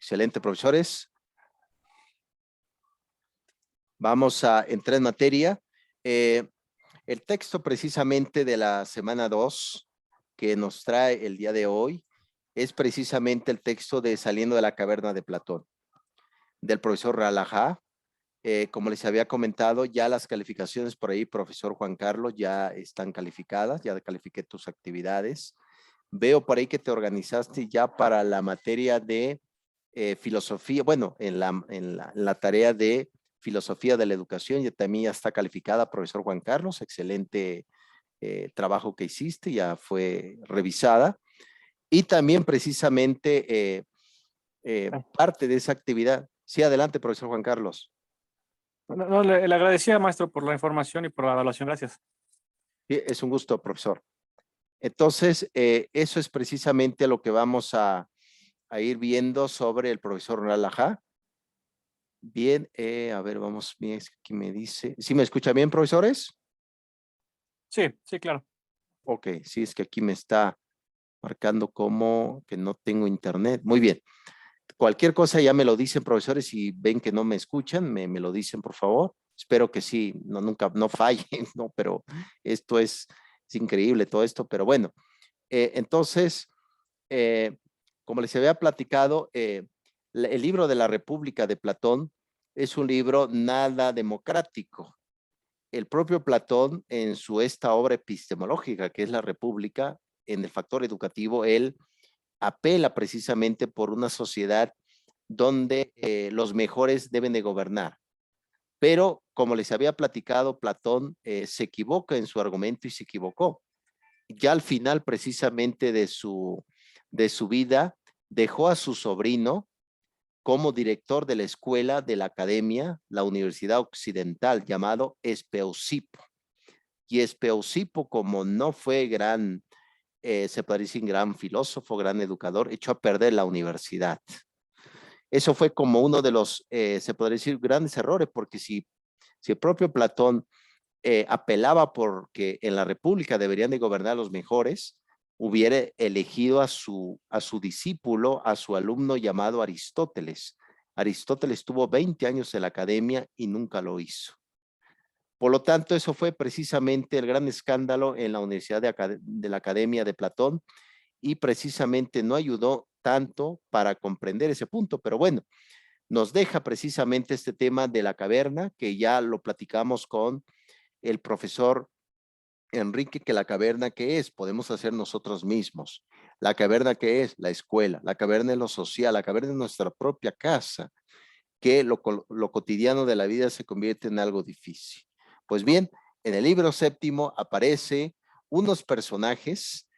Excelente, profesores. Vamos a entrar en materia. El texto precisamente de la semana 2 que nos trae el día de hoy es precisamente el texto de Saliendo de la caverna de Platón, del profesor Ralajá. Como les había comentado, ya las calificaciones por ahí, profesor Juan Carlos, ya están calificadas, ya califiqué tus actividades. Veo por ahí que te organizaste ya para la materia de filosofía, bueno, en la tarea de filosofía de la educación, y también ya está calificada, profesor Juan Carlos, excelente trabajo que hiciste, ya fue revisada. Y también precisamente parte de esa actividad. Sí, adelante, profesor Juan Carlos. No, le agradecía, maestro, por la información y por la evaluación. Gracias. Sí, es un gusto, profesor. Entonces, eso es precisamente lo que vamos a ir viendo sobre el profesor Ralajá. Bien, a ver, vamos, bien, aquí me dice. ¿Sí me escucha bien, profesores? Sí, sí, claro. Ok, sí, es que aquí me está marcando como que no tengo internet. Muy bien. Cualquier cosa ya me lo dicen, profesores, si ven que no me escuchan, me lo dicen, por favor. Espero que sí, no, nunca, no falle, no, pero esto es increíble todo esto, pero bueno. Entonces, como les había platicado, el libro de la República de Platón es un libro nada democrático. El propio Platón, en esta obra epistemológica que es la República, en el factor educativo, él apela precisamente por una sociedad donde los mejores deben de gobernar. Pero, como les había platicado, Platón se equivoca en su argumento y se equivocó. Ya al final precisamente de su vida, dejó a su sobrino como director de la escuela de la academia, la Universidad Occidental, llamado Espeusipo. Y Espeusipo, como no fue gran, se puede decir gran filósofo, gran educador, echó a perder la universidad. Eso fue como uno de los, se podría decir, grandes errores, porque si el propio Platón apelaba porque en la República deberían de gobernar los mejores, hubiera elegido a su discípulo, a su alumno llamado Aristóteles. Aristóteles tuvo 20 años en la academia y nunca lo hizo. Por lo tanto, eso fue precisamente el gran escándalo en la Universidad de la Academia de Platón, y precisamente no ayudó tanto para comprender ese punto, pero bueno, nos deja precisamente este tema de la caverna, que ya lo platicamos con el profesor Enrique, que la caverna que es, podemos hacer nosotros mismos. La caverna que es, la escuela. La caverna es lo social, la caverna es nuestra propia casa, que lo cotidiano de la vida se convierte en algo difícil. Pues bien, en el libro séptimo aparece unos personajes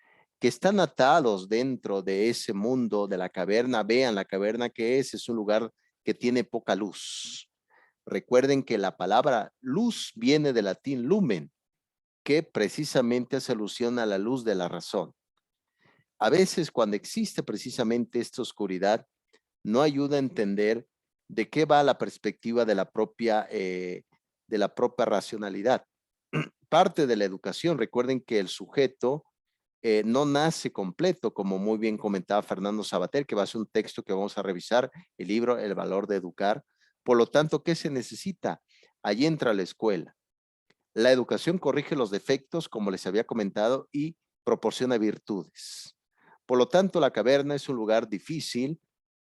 que están atados dentro de ese mundo de la caverna. Vean, la caverna que es un lugar que tiene poca luz. Recuerden que la palabra luz viene del latín lumen, que precisamente hace alusión a la luz de la razón. A veces, cuando existe precisamente esta oscuridad, no ayuda a entender de qué va la perspectiva de la propia racionalidad. Parte de la educación, recuerden que el sujeto no nace completo, como muy bien comentaba Fernando Sabater, que va a ser un texto que vamos a revisar, el libro El valor de educar. Por lo tanto, ¿qué se necesita? Allí entra la escuela. La educación corrige los defectos, como les había comentado, y proporciona virtudes. Por lo tanto, la caverna es un lugar difícil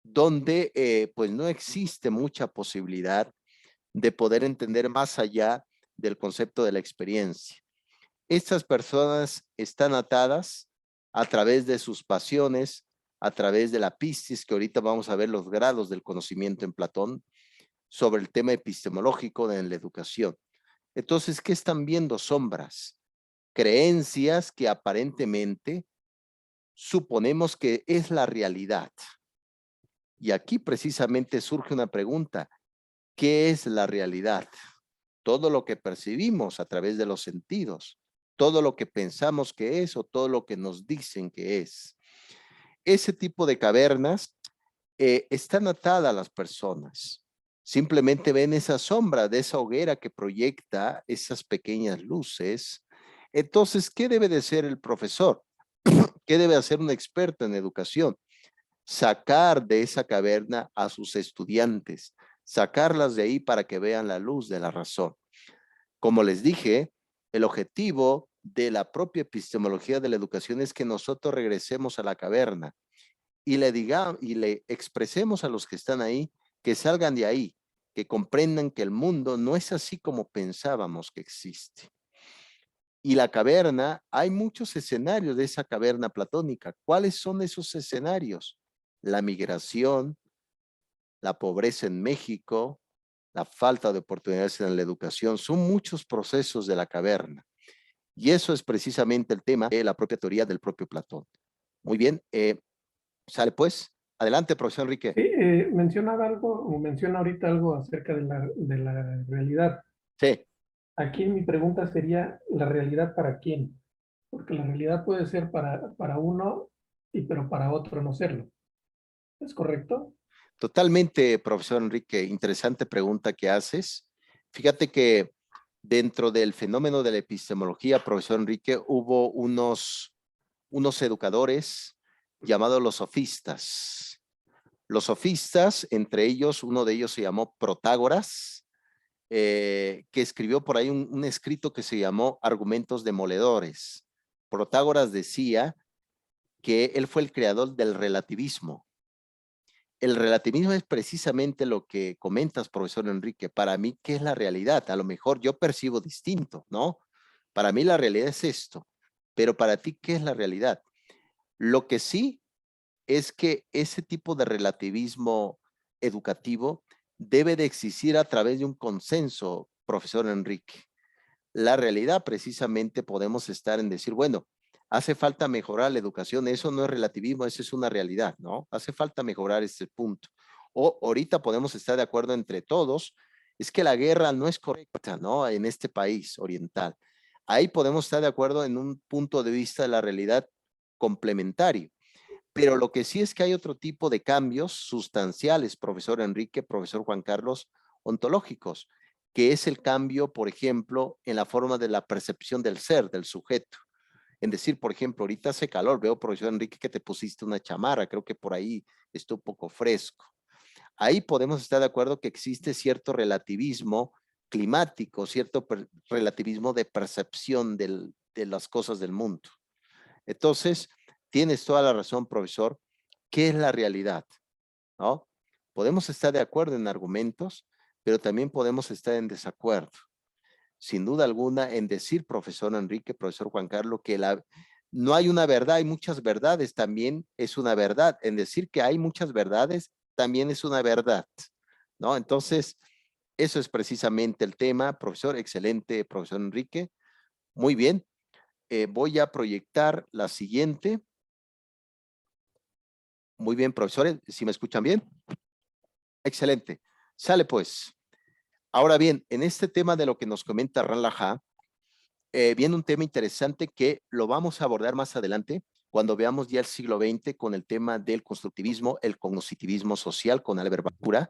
donde pues no existe mucha posibilidad de poder entender más allá del concepto de la experiencia. Estas personas están atadas a través de sus pasiones, a través de la pistis, que ahorita vamos a ver los grados del conocimiento en Platón, sobre el tema epistemológico de la educación. Entonces, ¿qué están viendo? Sombras, creencias que aparentemente suponemos que es la realidad. Y aquí precisamente surge una pregunta: ¿qué es la realidad? Todo lo que percibimos a través de los sentidos, todo lo que pensamos que es o todo lo que nos dicen que es. Ese tipo de cavernas están atadas a las personas. Simplemente ven esa sombra de esa hoguera que proyecta esas pequeñas luces. Entonces, ¿qué debe de ser el profesor? ¿Qué debe hacer un experto en educación? sacar de esa caverna a sus estudiantes, sacarlas de ahí para que vean la luz de la razón. Como les dije, el objetivo de la propia epistemología de la educación es que nosotros regresemos a la caverna y le expresemos a los que están ahí que salgan de ahí, que comprendan que el mundo no es así como pensábamos que existe. Y la caverna, hay muchos escenarios de esa caverna platónica. ¿Cuáles son esos escenarios? La migración, la pobreza en México, la falta de oportunidades en la educación, son muchos procesos de la caverna. Y eso es precisamente el tema de la propia teoría del propio Platón. Muy bien, sale pues. Adelante, profesor Enrique. Sí, mencionaba algo, o menciona ahorita algo acerca de la realidad. Sí, Aquí mi pregunta sería, ¿la realidad para quién? Porque la realidad puede ser para uno, pero para otro no serlo. ¿Es correcto? totalmente, profesor Enrique. Interesante pregunta que haces. Fíjate que dentro del fenómeno de la epistemología, profesor Enrique, hubo unos educadores llamados los sofistas. Los sofistas, entre ellos, uno de ellos se llamó Protágoras, que escribió por ahí un escrito que se llamó Argumentos Demoledores. Protágoras decía que él fue el creador del relativismo. El relativismo es precisamente lo que comentas, profesor Enrique. Para mí, ¿qué es la realidad? A lo mejor yo percibo distinto, ¿no? Para mí la realidad es esto, pero para ti, ¿qué es la realidad? Lo que sí es que ese tipo de relativismo educativo debe de existir a través de un consenso, profesor Enrique. La realidad precisamente podemos estar en decir, bueno, hace falta mejorar la educación, eso no es relativismo, eso es una realidad, ¿no? Hace falta mejorar ese punto. O ahorita podemos estar de acuerdo entre todos, es que la guerra no es correcta, ¿no? En este país oriental. Ahí podemos estar de acuerdo en un punto de vista de la realidad complementario. Pero lo que sí es que hay otro tipo de cambios sustanciales, profesor Enrique, profesor Juan Carlos, ontológicos, que es el cambio, por ejemplo, en la forma de la percepción del ser, del sujeto. En decir, por ejemplo, ahorita hace calor, veo, profesor Enrique, que te pusiste una chamarra, creo que por ahí está un poco fresco. Ahí podemos estar de acuerdo que existe cierto relativismo climático, cierto relativismo de percepción de las cosas del mundo. Entonces, tienes toda la razón, profesor. ¿Qué es la realidad? ¿No? Podemos estar de acuerdo en argumentos, pero también podemos estar en desacuerdo. Sin duda alguna, en decir, profesor Enrique, profesor Juan Carlos, que no hay una verdad, hay muchas verdades, también es una verdad. En decir que hay muchas verdades, también es una verdad. ¿No? Entonces, eso es precisamente el tema, profesor. Excelente, profesor Enrique. Muy bien. Voy a proyectar la siguiente. Muy bien, profesores, ¿sí me escuchan bien? Excelente. Sale pues. Ahora bien, en este tema de lo que nos comenta Ran Laha, viene un tema interesante que lo vamos a abordar más adelante cuando veamos ya el siglo XX con el tema del constructivismo, el cognitivismo social con Albert Bandura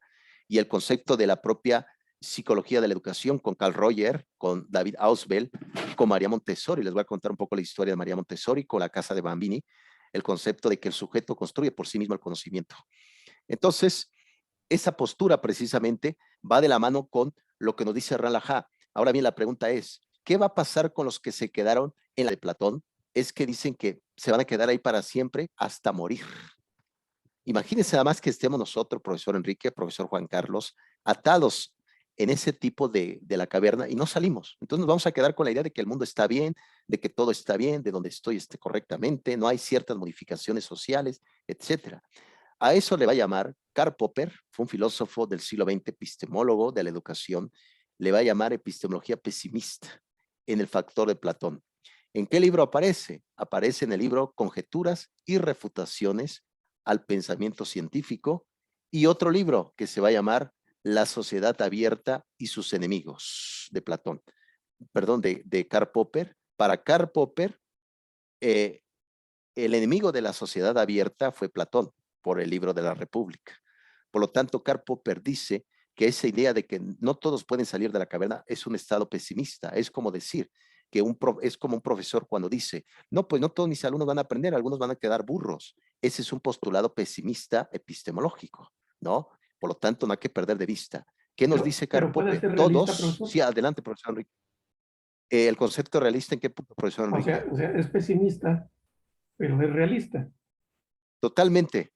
y el concepto de la propia psicología de la educación con Carl Roger, con David Ausubel, con María Montessori. Les voy a contar un poco la historia de María Montessori con la casa de Bambini, el concepto de que el sujeto construye por sí mismo el conocimiento. Entonces, esa postura precisamente va de la mano con lo que nos dice Ran Laha. Ahora bien, la pregunta es, ¿qué va a pasar con los que se quedaron en la de Platón? Es que dicen que se van a quedar ahí para siempre hasta morir. Imagínense además que estemos nosotros, profesor Enrique, profesor Juan Carlos, atados en ese tipo de la caverna y no salimos. Entonces nos vamos a quedar con la idea de que el mundo está bien, de que todo está bien, de donde estoy esté correctamente, no hay ciertas modificaciones sociales, etcétera. A eso le va a llamar Karl Popper, fue un filósofo del siglo XX, epistemólogo de la educación, le va a llamar epistemología pesimista en el factor de Platón. ¿En qué libro aparece? Aparece en el libro Conjeturas y refutaciones al pensamiento científico y otro libro que se va a llamar La sociedad abierta y sus enemigos de Platón, perdón, de Karl Popper. Para Karl Popper, eh, el enemigo de la sociedad abierta fue Platón por el libro de la República. Por lo tanto, Karl Popper dice que esa idea de que no todos pueden salir de la caverna es un estado pesimista. Es como decir, que es como un profesor cuando dice, no, pues no todos mis alumnos van a aprender, algunos van a quedar burros. Ese es un postulado pesimista epistemológico, ¿no? Por lo tanto, no hay que perder de vista. ¿Qué nos dice Karl Pero puede Popper? ser realista, Todos, profesor. sí, adelante, profesor Enrique. ¿El concepto realista en qué punto, profesor Enrique? O sea, es pesimista, pero es realista. Totalmente,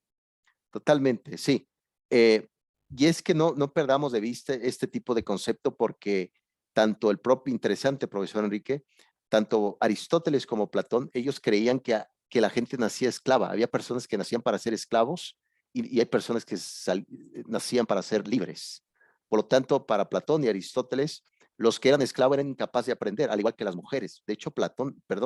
totalmente, sí. Y es que no perdamos de vista este tipo de concepto porque tanto el propio interesante profesor Enrique, tanto Aristóteles como Platón, ellos creían que la gente nacía esclava. Había personas que nacían para ser esclavos y hay personas que nacían para ser libres. Por lo tanto, para Platón y Aristóteles, los que eran esclavos eran incapaces de aprender, al igual que las mujeres. De hecho,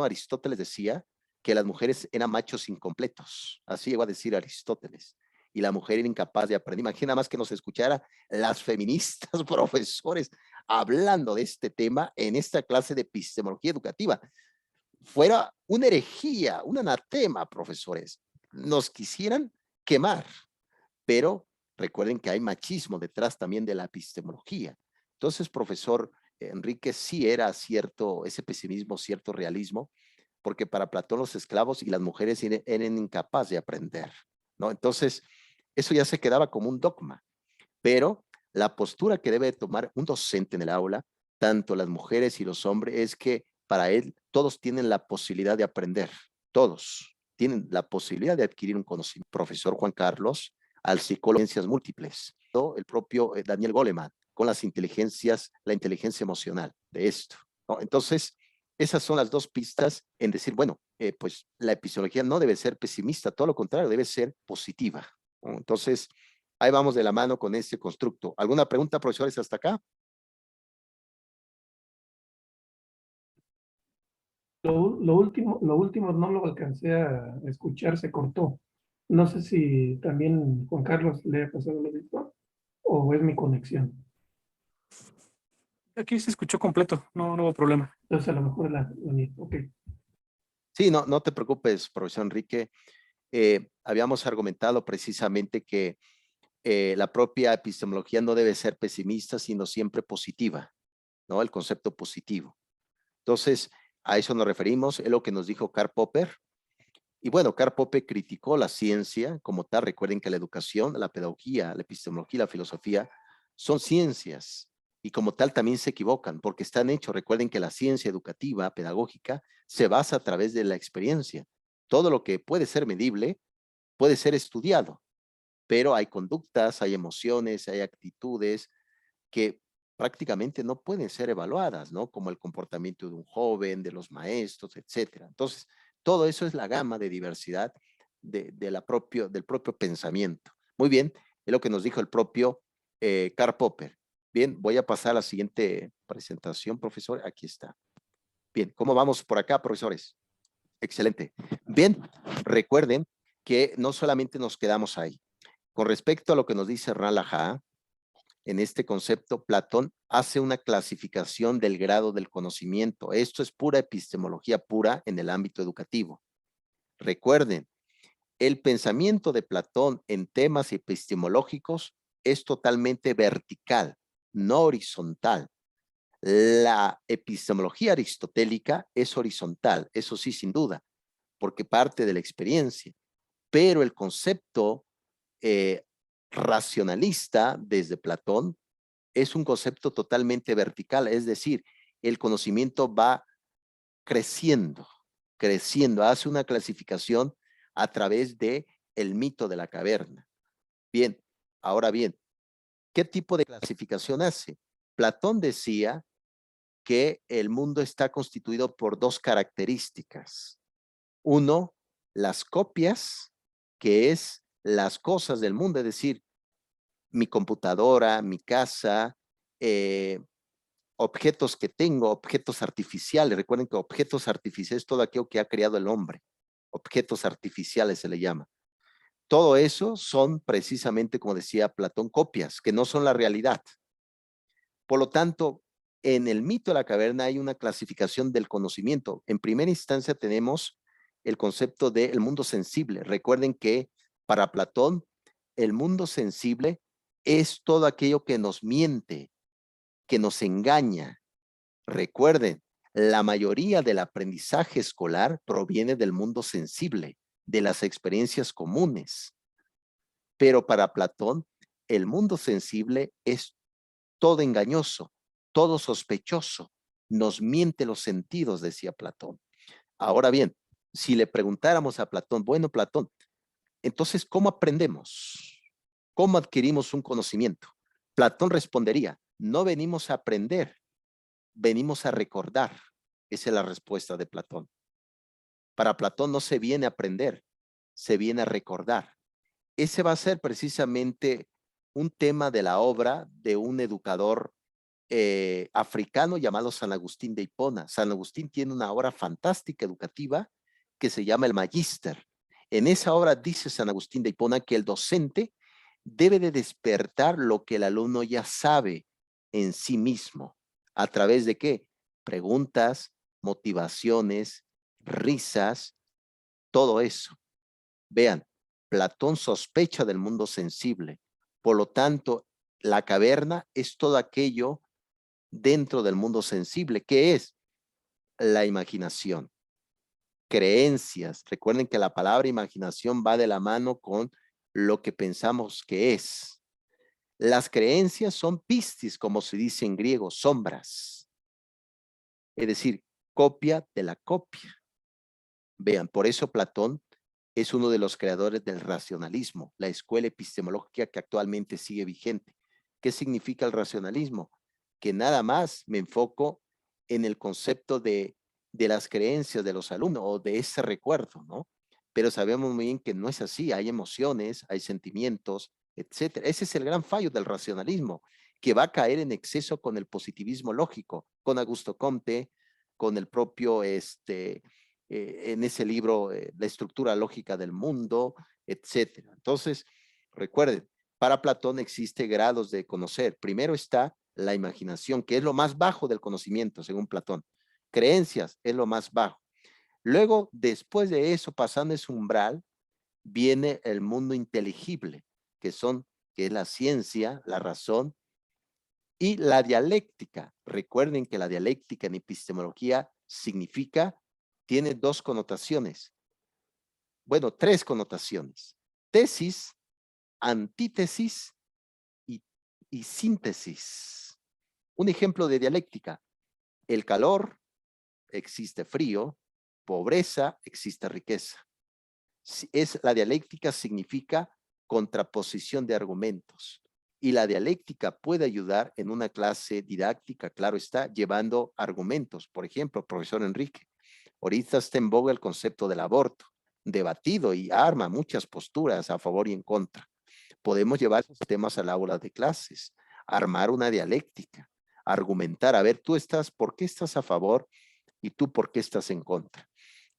Aristóteles decía que las mujeres eran machos incompletos. Así llegó a decir Aristóteles. Y la mujer era incapaz de aprender. Imagina más que nos escuchara las feministas profesores hablando de este tema en esta clase de epistemología educativa. Fuera una herejía, un anatema, profesores. Nos quisieran quemar, pero recuerden que hay machismo detrás también de la epistemología. Entonces, profesor Enrique, sí era cierto ese pesimismo, cierto realismo, porque para Platón los esclavos y las mujeres eran incapaces de aprender, ¿no? Entonces, eso ya se quedaba como un dogma, pero la postura que debe tomar un docente en el aula, tanto las mujeres y los hombres, es que para él todos tienen la posibilidad de aprender, todos tienen la posibilidad de adquirir un conocimiento. Profesor Juan Carlos, al psicólogo de ciencias múltiples, ¿no? El propio Daniel Goleman, con la inteligencia emocional de esto, ¿no? Entonces, esas son las dos pistas en decir, bueno, pues la epistemología no debe ser pesimista, todo lo contrario, debe ser positiva, ¿no? Entonces, ahí vamos de la mano con este constructo. ¿Alguna pregunta, profesores, hasta acá? Lo último no lo alcancé a escuchar, se cortó. No sé si también Juan Carlos le ha pasado lo mismo o es mi conexión. Aquí se escuchó completo, no hubo problema. Entonces a lo mejor la mía. Ok. Sí, no te preocupes, profesor Enrique. Habíamos argumentado precisamente que la propia epistemología no debe ser pesimista, sino siempre positiva, ¿no? El concepto positivo. Entonces, a eso nos referimos, es lo que nos dijo Karl Popper. Y bueno, Karl Popper criticó la ciencia como tal. Recuerden que la educación, la pedagogía, la epistemología, la filosofía son ciencias y como tal también se equivocan porque están hechos. Recuerden que la ciencia educativa, pedagógica, se basa a través de la experiencia. Todo lo que puede ser medible puede ser estudiado, pero hay conductas, hay emociones, hay actitudes que prácticamente no pueden ser evaluadas, ¿no? Como el comportamiento de un joven, de los maestros, etcétera. Entonces, todo eso es la gama de diversidad del propio pensamiento. Muy bien, es lo que nos dijo el propio Karl Popper. Bien, voy a pasar a la siguiente presentación, profesor. Aquí está. Bien, ¿cómo vamos por acá, profesores? Excelente. Bien, recuerden que no solamente nos quedamos ahí. Con respecto a lo que nos dice Ralaha, en este concepto, Platón hace una clasificación del grado del conocimiento. Esto es pura epistemología pura en el ámbito educativo. Recuerden, el pensamiento de Platón en temas epistemológicos es totalmente vertical, no horizontal. La epistemología aristotélica es horizontal, eso sí, sin duda, porque parte de la experiencia, pero el concepto racionalista desde Platón es un concepto totalmente vertical, es decir, el conocimiento va creciendo, hace una clasificación a través de el mito de la caverna. Bien, ahora bien, ¿qué tipo de clasificación hace? Platón decía que el mundo está constituido por dos características. Uno, las copias, que es las cosas del mundo, es decir, mi computadora, mi casa, objetos que tengo, objetos artificiales. Recuerden que objetos artificiales es todo aquello que ha creado el hombre. Objetos artificiales se le llama. Todo eso son precisamente, como decía Platón, copias, que no son la realidad. Por lo tanto, en el mito de la caverna hay una clasificación del conocimiento. En primera instancia tenemos el concepto del mundo sensible. Recuerden que para Platón, el mundo sensible es todo aquello que nos miente, que nos engaña. Recuerden, La mayoría del aprendizaje escolar proviene del mundo sensible, de las experiencias comunes. Pero para Platón, el mundo sensible es todo engañoso, todo sospechoso. Nos miente los sentidos, decía Platón. Ahora bien, si le preguntáramos a Platón, bueno, Platón, entonces, ¿cómo aprendemos? ¿Cómo adquirimos un conocimiento? Platón respondería, no venimos a aprender, venimos a recordar. Esa es la respuesta de Platón. Para Platón no se viene a aprender, se viene a recordar. Ese va a ser precisamente un tema de la obra de un educador africano llamado San Agustín de Hipona. San Agustín tiene una obra fantástica educativa que se llama el Magíster. En esa obra dice San Agustín de Hipona que el docente debe de despertar lo que el alumno ya sabe en sí mismo. ¿A través de qué? Preguntas, motivaciones, risas, todo eso. Vean, Platón sospecha del mundo sensible. Por lo tanto, la caverna es todo aquello dentro del mundo sensible. ¿Qué es? La imaginación. Creencias. Recuerden que la palabra imaginación va de la mano con lo que pensamos que es. Las creencias son pistis, como se dice en griego, sombras. Es decir, copia de la copia. Vean, por eso Platón es uno de los creadores del racionalismo, la escuela epistemológica que actualmente sigue vigente. ¿Qué significa el racionalismo? Que nada más me enfoco en el concepto de las creencias de los alumnos o de ese recuerdo, ¿no? Pero sabemos muy bien que no es así, hay emociones, hay sentimientos, etcétera. Ese es el gran fallo del racionalismo, que va a caer en exceso con el positivismo lógico, con Augusto Comte, con el propio en ese libro, La estructura lógica del mundo, etcétera. Entonces, recuerden, para Platón existe grados de conocer. Primero está la imaginación, que es lo más bajo del conocimiento, según Platón. Creencias es lo más bajo. Luego, después de eso, pasando ese umbral, viene el mundo inteligible, que es la ciencia, la razón y la dialéctica. Recuerden que la dialéctica en epistemología tiene dos connotaciones. Bueno, tres connotaciones. Tesis, antítesis y síntesis. Un ejemplo de dialéctica. El calor, existe frío. Pobreza, existe riqueza. La dialéctica significa contraposición de argumentos. Y la dialéctica puede ayudar en una clase didáctica, claro está, llevando argumentos. Por ejemplo, profesor Enrique, ahorita está en boga el concepto del aborto, debatido y arma muchas posturas a favor y en contra. Podemos llevar esos temas al aula de clases, armar una dialéctica, argumentar, a ver, ¿por qué estás a favor y tú por qué estás en contra?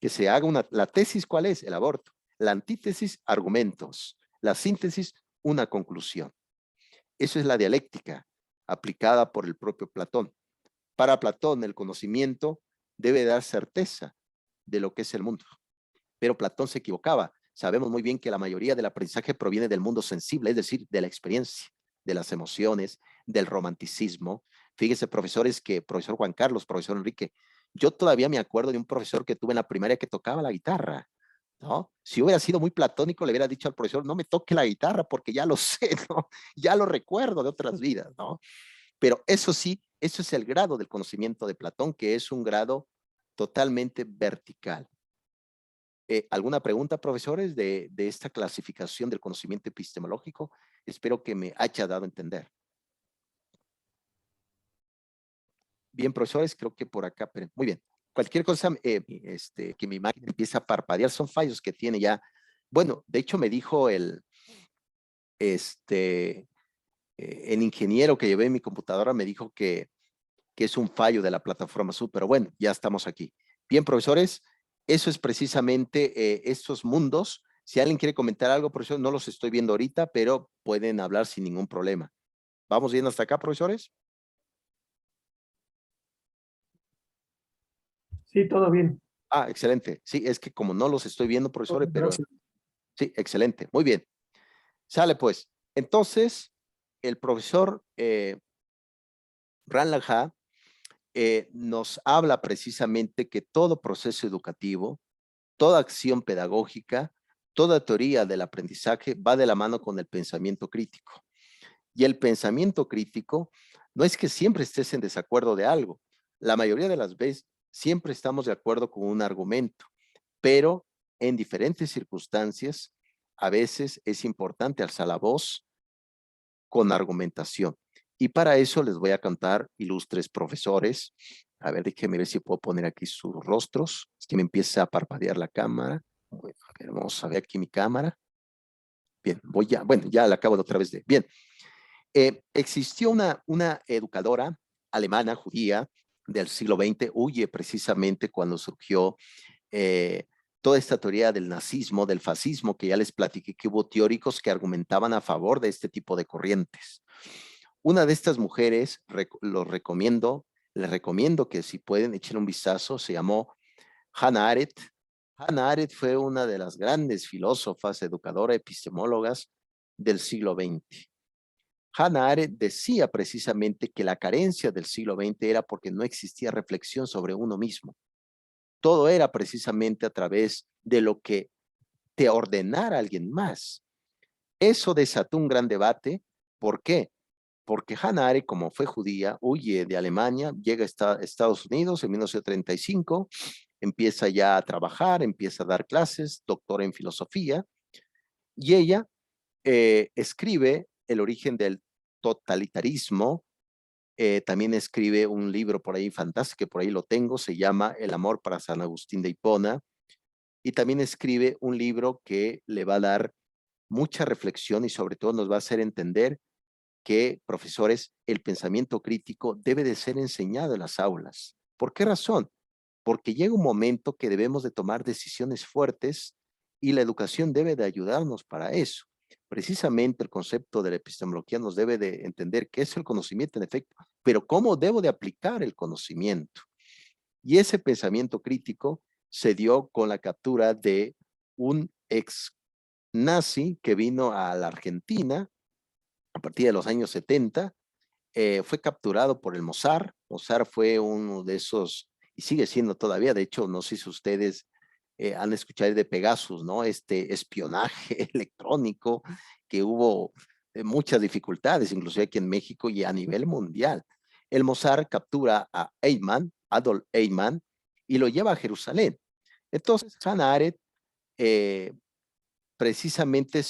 Que se haga la tesis, ¿cuál es? El aborto. La antítesis, argumentos. La síntesis, una conclusión. Eso es la dialéctica aplicada por el propio Platón. Para Platón, el conocimiento debe dar certeza de lo que es el mundo. Pero Platón se equivocaba. Sabemos muy bien que la mayoría del aprendizaje proviene del mundo sensible, es decir, de la experiencia, de las emociones, del romanticismo. Fíjese, profesores, profesor Juan Carlos, profesor Enrique, yo todavía me acuerdo de un profesor que tuve en la primaria que tocaba la guitarra, ¿no? Si hubiera sido muy platónico, le hubiera dicho al profesor, no me toque la guitarra porque ya lo sé, ¿no? Ya lo recuerdo de otras vidas, ¿no? Pero eso sí, eso es el grado del conocimiento de Platón, que es un grado totalmente vertical. ¿Alguna pregunta, profesores, de esta clasificación del conocimiento epistemológico? Espero que me haya dado a entender. Bien, profesores, creo que por acá, pero muy bien. Cualquier cosa que mi máquina empiece a parpadear son fallos que tiene ya. Bueno, de hecho me dijo el ingeniero que llevé en mi computadora, me dijo que es un fallo de la plataforma Zoom, pero bueno, ya estamos aquí. Bien, profesores, eso es precisamente estos mundos. Si alguien quiere comentar algo, profesor, no los estoy viendo ahorita, pero pueden hablar sin ningún problema. ¿Vamos bien hasta acá, profesores? Sí, todo bien. Ah, excelente. Sí, es que como no los estoy viendo, profesores, pero sí, excelente. Muy bien. Sale pues. Entonces, el profesor Ranlaha nos habla precisamente que todo proceso educativo, toda acción pedagógica, toda teoría del aprendizaje va de la mano con el pensamiento crítico. Y el pensamiento crítico no es que siempre estés en desacuerdo de algo. La mayoría de las veces siempre estamos de acuerdo con un argumento, pero en diferentes circunstancias a veces es importante alzar la voz con argumentación. Y para eso les voy a contar ilustres profesores. A ver, déjenme ver si puedo poner aquí sus rostros. Es que me empieza a parpadear la cámara. Bueno, a ver, vamos a ver aquí mi cámara. Bien, bueno, ya la acabo de otra vez de. Bien, existió una educadora alemana, judía, del siglo XX, huye precisamente cuando surgió toda esta teoría del nazismo, del fascismo, que ya les platiqué que hubo teóricos que argumentaban a favor de este tipo de corrientes. Una de estas mujeres, les recomiendo que si pueden echar un vistazo, se llamó Hannah Arendt. Hannah Arendt fue una de las grandes filósofas, educadoras, epistemólogas del siglo XX. Hannah Arendt decía precisamente que la carencia del siglo XX era porque no existía reflexión sobre uno mismo. Todo era precisamente a través de lo que te ordenara alguien más. Eso desató un gran debate. ¿Por qué? Porque Hannah Arendt, como fue judía, huye de Alemania, llega a Estados Unidos en 1935, empieza ya a trabajar, empieza a dar clases, doctora en filosofía, y ella escribe El origen del totalitarismo. También escribe un libro por ahí fantástico, que por ahí lo tengo, se llama El amor para San Agustín de Hipona, y también escribe un libro que le va a dar mucha reflexión y sobre todo nos va a hacer entender que, profesores, el pensamiento crítico debe de ser enseñado en las aulas. ¿Por qué razón? Porque llega un momento que debemos de tomar decisiones fuertes y la educación debe de ayudarnos para eso. Precisamente el concepto de la epistemología nos debe de entender qué es el conocimiento en efecto, pero cómo debo de aplicar el conocimiento. Y ese pensamiento crítico se dio con la captura de un ex nazi que vino a la Argentina a partir de los años 70, fue capturado por el Mossad. Mossad fue uno de esos, y sigue siendo todavía, de hecho, no sé si ustedes han escuchado de Pegasus, ¿no? Este espionaje electrónico que hubo muchas dificultades, inclusive aquí en México y a nivel mundial. El Mossad captura a Eichmann, Adolf Eichmann, y lo lleva a Jerusalén. Entonces, Hannah Arendt precisamente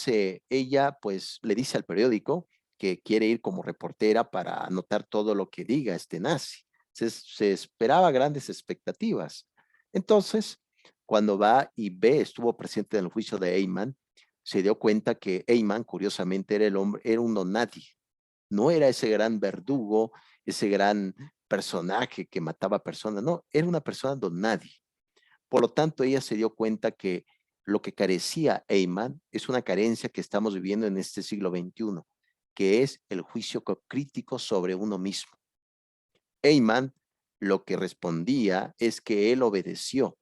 ella pues le dice al periódico que quiere ir como reportera para anotar todo lo que diga este nazi. Se esperaba grandes expectativas. Entonces, cuando va y ve, estuvo presente en el juicio de Eichmann, se dio cuenta que Eichmann, curiosamente, era el hombre, era un don nadie. No era ese gran verdugo, ese gran personaje que mataba personas, no, era una persona don nadie. Por lo tanto, ella se dio cuenta que lo que carecía Eichmann es una carencia que estamos viviendo en este siglo XXI, que es el juicio crítico sobre uno mismo. Eichmann lo que respondía es que él obedeció.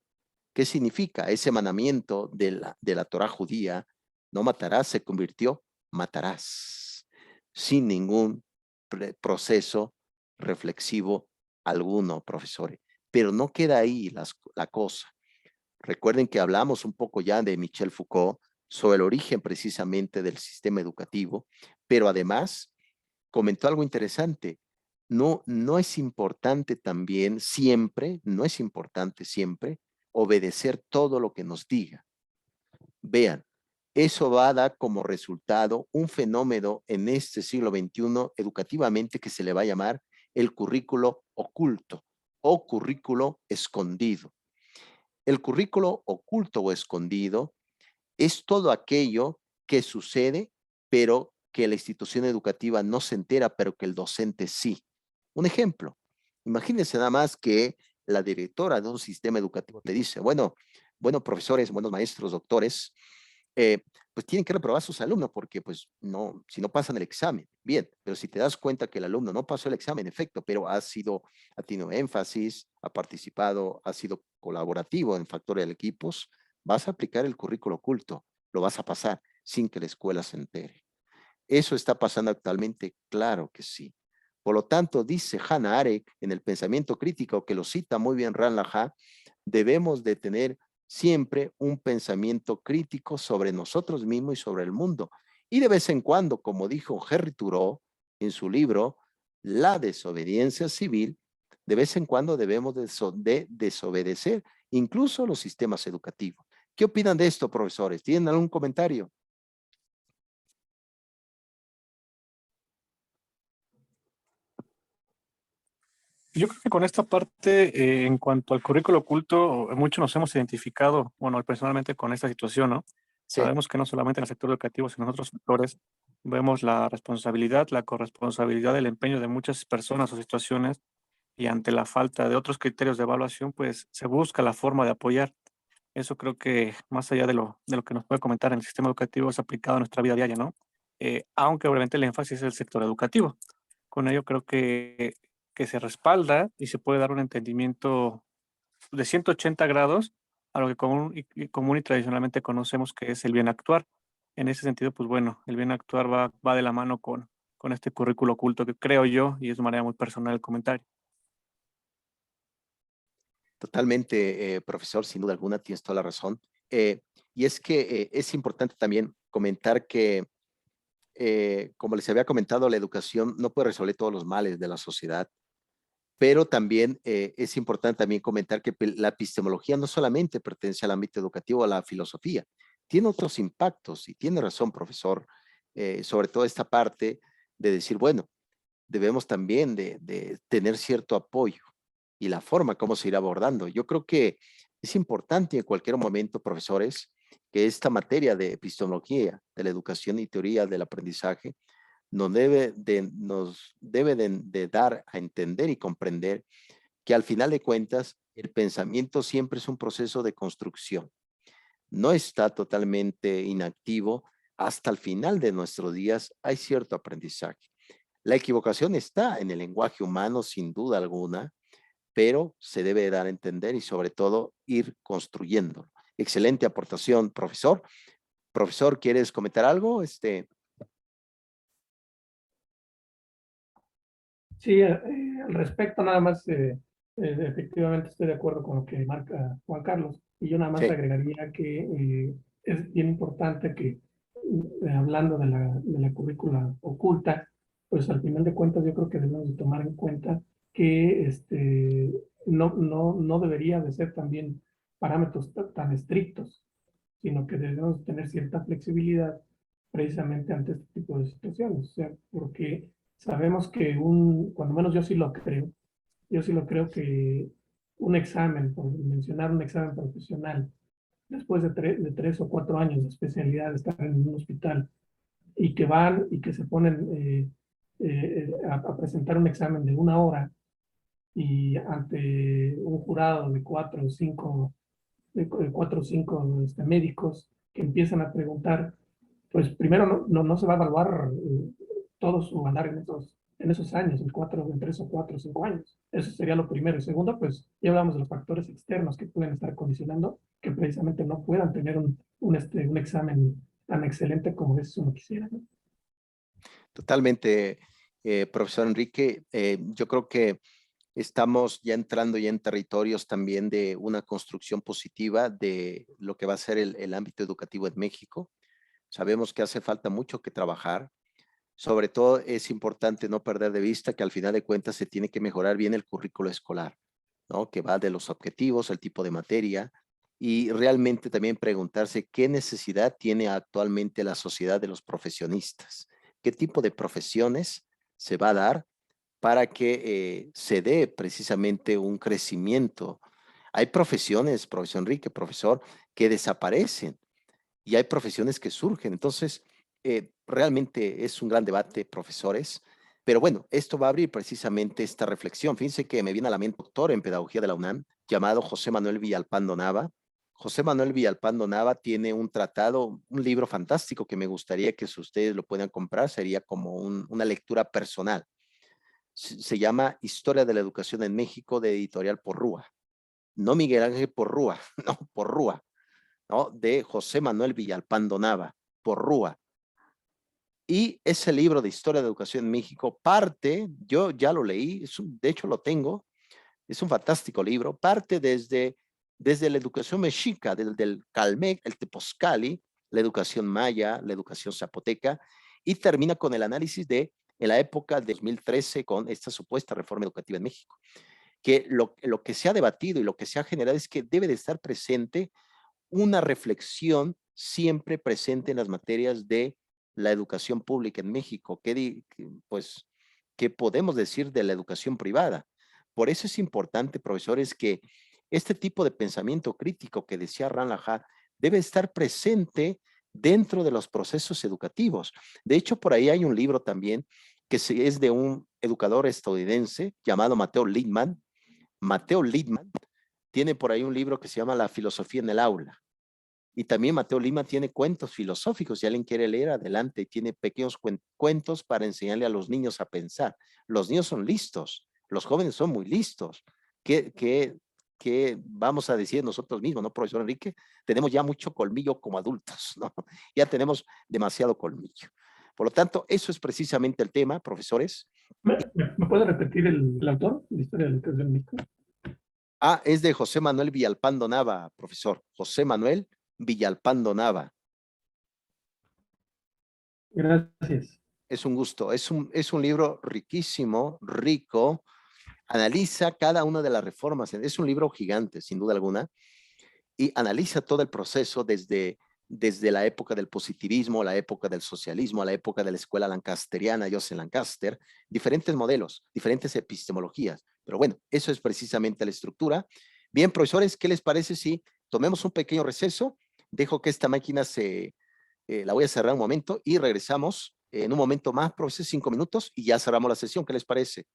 ¿Qué significa? Ese mandamiento de la Torá judía, no matarás, se convirtió, matarás, sin ningún proceso reflexivo alguno, profesores. Pero no queda ahí la cosa. Recuerden que hablamos un poco ya de Michel Foucault sobre el origen precisamente del sistema educativo, pero además comentó algo interesante. No es importante también siempre, no es importante siempre obedecer todo lo que nos diga. Vean, eso va a dar como resultado un fenómeno en este siglo XXI educativamente que se le va a llamar el currículo oculto o currículo escondido. El currículo oculto o escondido es todo aquello que sucede, pero que la institución educativa no se entera, pero que el docente sí. Un ejemplo, imagínense nada más que la directora de un sistema educativo te dice, bueno, profesores, buenos maestros, doctores, pues tienen que reprobar a sus alumnos porque pues no, si no pasan el examen, bien, pero si te das cuenta que el alumno no pasó el examen, en efecto, pero ha tenido énfasis, ha participado, ha sido colaborativo en factorial equipos, vas a aplicar el currículo oculto, lo vas a pasar sin que la escuela se entere. ¿Eso está pasando actualmente? Claro que sí. Por lo tanto, dice Hannah Arendt en el pensamiento crítico, que lo cita muy bien Ran Laha, debemos de tener siempre un pensamiento crítico sobre nosotros mismos y sobre el mundo. Y de vez en cuando, como dijo Henry Thoreau en su libro La desobediencia civil, de vez en cuando debemos de desobedecer incluso los sistemas educativos. ¿Qué opinan de esto, profesores? ¿Tienen algún comentario? Yo creo que con esta parte, en cuanto al currículo oculto, muchos nos hemos identificado, bueno, personalmente con esta situación, ¿no? Sí, Sabemos que no solamente en el sector educativo, sino en otros sectores, vemos la responsabilidad, la corresponsabilidad del empeño de muchas personas o situaciones, y ante la falta de otros criterios de evaluación, pues se busca la forma de apoyar. Eso creo que más allá de lo que nos puede comentar en el sistema educativo es aplicado a nuestra vida diaria, ¿no? Aunque obviamente el énfasis es el sector educativo. Con ello creo que se respalda y se puede dar un entendimiento de 180 grados a lo que común y tradicionalmente conocemos que es el bien actuar. En ese sentido, pues bueno, el bien actuar va de la mano con este currículo oculto que creo yo, y es de manera muy personal el comentario. totalmente, profesor, sin duda alguna, tienes toda la razón. Y es que es importante también comentar que, como les había comentado, la educación no puede resolver todos los males de la sociedad, pero también es importante también comentar que la epistemología no solamente pertenece al ámbito educativo, a la filosofía, tiene otros impactos y tiene razón, profesor, sobre todo esta parte de decir, bueno, debemos también de tener cierto apoyo y la forma como se irá abordando. Yo creo que es importante en cualquier momento, profesores, que esta materia de epistemología, de la educación y teoría del aprendizaje, nos debe de dar a entender y comprender que al final de cuentas el pensamiento siempre es un proceso de construcción. No está totalmente inactivo. Hasta el final de nuestros días hay cierto aprendizaje. La equivocación está en el lenguaje humano, sin duda alguna, pero se debe dar a entender y sobre todo ir construyendo. Excelente aportación, profesor. Profesor, ¿quieres comentar algo? Sí, al respecto nada más, efectivamente estoy de acuerdo con lo que marca Juan Carlos, y yo nada más Sí, agregaría que es bien importante que, hablando de la currícula oculta, pues al final de cuentas yo creo que debemos de tomar en cuenta que no debería de ser también parámetros tan estrictos, sino que debemos tener cierta flexibilidad precisamente ante este tipo de situaciones. O sea, porque sabemos que cuando menos yo sí lo creo que un examen, por mencionar un examen profesional, después de 3 o 4 años de especialidad, de estar en un hospital, y que van y que se ponen a presentar un examen de 1 hora y ante un jurado de 4 o 5 médicos que empiezan a preguntar, pues primero no se va a evaluar todo su andar en esos años, en 3 o 4 o 5 años. Eso sería lo primero. Y segundo, pues ya hablamos de los factores externos que pueden estar condicionando que precisamente no puedan tener un examen tan excelente como es uno quisiera, ¿no? totalmente, profesor Enrique. Yo creo que estamos ya entrando ya en territorios también de una construcción positiva de lo que va a ser el ámbito educativo en México. Sabemos que hace falta mucho que trabajar. Sobre todo es importante no perder de vista que al final de cuentas se tiene que mejorar bien el currículo escolar, ¿no? Que va de los objetivos, el tipo de materia y realmente también preguntarse qué necesidad tiene actualmente la sociedad de los profesionistas, qué tipo de profesiones se va a dar para que se dé precisamente un crecimiento. Hay profesiones, profesor Enrique, profesor, que desaparecen y hay profesiones que surgen. Entonces, realmente es un gran debate, profesores. Pero bueno, esto va a abrir precisamente esta reflexión. Fíjense que me viene a la mente un doctor en pedagogía de la UNAM llamado José Manuel Villalpando Nava. José Manuel Villalpando Nava tiene un tratado, un libro fantástico que me gustaría que si ustedes lo puedan comprar, sería como una lectura personal. Se llama Historia de la Educación en México de Editorial Porrúa. No Miguel Ángel Porrúa, no, Porrúa, ¿no? De José Manuel Villalpando Nava, Porrúa. Y ese libro de Historia de Educación en México parte, yo ya lo leí, de hecho lo tengo, es un fantástico libro, parte desde la educación mexica, del Calmec, el Tepozcali, la educación maya, la educación zapoteca, y termina con el análisis de en la época de 2013 con esta supuesta reforma educativa en México. Que lo que se ha debatido y lo que se ha generado es que debe de estar presente una reflexión siempre presente en las materias de la educación pública en México. Pues, ¿qué podemos decir de la educación privada? Por eso es importante, profesores, que este tipo de pensamiento crítico que decía Ran Lajá debe estar presente dentro de los procesos educativos. De hecho, por ahí hay un libro también que es de un educador estadounidense llamado Mateo Littman. Mateo Littman tiene por ahí un libro que se llama La filosofía en el aula. Y también Mateo Lima tiene cuentos filosóficos. Si alguien quiere leer, adelante. Tiene pequeños cuentos para enseñarle a los niños a pensar. Los niños son listos. Los jóvenes son muy listos. ¿Qué vamos a decir nosotros mismos, no, profesor Enrique? Tenemos ya mucho colmillo como adultos, ¿no? Ya tenemos demasiado colmillo. Por lo tanto, eso es precisamente el tema, profesores. ¿Me puede repetir el autor, la historia de la educación en México? Es de José Manuel Villalpando Nava, profesor. José Manuel Villalpando Nava. Gracias. Es un gusto. Es un libro riquísimo, rico. Analiza cada una de las reformas. Es un libro gigante, sin duda alguna. Y analiza todo el proceso desde la época del positivismo, la época del socialismo, a la época de la escuela lancasteriana, Joseph Lancaster, diferentes modelos, diferentes epistemologías. Pero bueno, eso es precisamente la estructura. Bien, profesores, ¿qué les parece si tomemos un pequeño receso? Dejo que esta máquina la voy a cerrar un momento y regresamos en un momento más, profesor, 5 minutos y ya cerramos la sesión. ¿Qué les parece?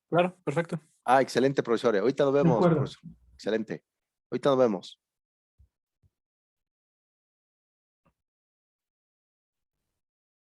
Claro, perfecto. Excelente, profesor. Ahorita nos De vemos, acuerdo. profesor. Excelente. Ahorita nos vemos.